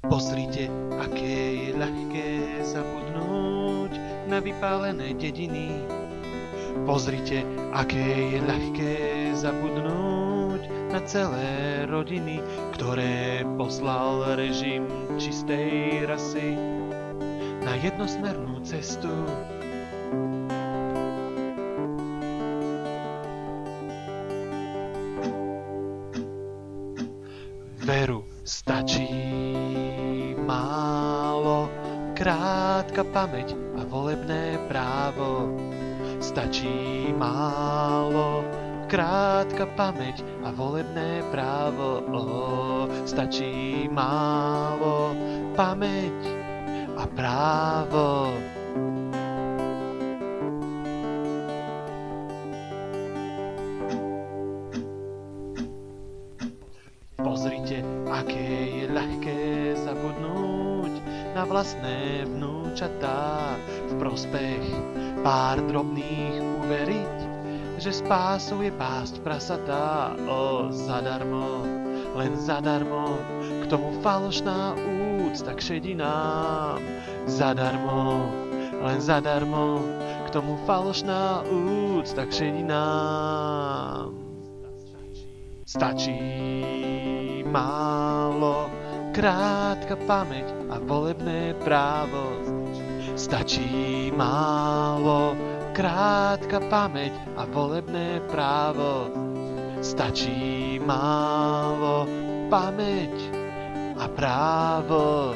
Pozrite, aké je ľahké zabudnúť na vypálené dediny. Pozrite, aké je ľahké zabudnúť na celé rodiny, ktoré poslal režim čistej rasy na jednosmernú cestu. Veru, stačí málo, krátka pamäť a volebné právo. Stačí málo, krátka pamäť a volebné právo. Stačí málo, pamäť a právo. Pozrite, aké je ľahké zabudnúť na vlastné vnúčatá v prospech pár drobných uveriť, že spásou je pásť prasatá. Zadarmo, len zadarmo, k tomu falošná úcta k šedinám. Zadarmo, len zadarmo, k tomu falošná úcta k šedinám. Stačí málo, krátka pamäť a volebné právo. Stačí málo, krátka pamäť a volebné právo. Stačí málo, pamäť a právo.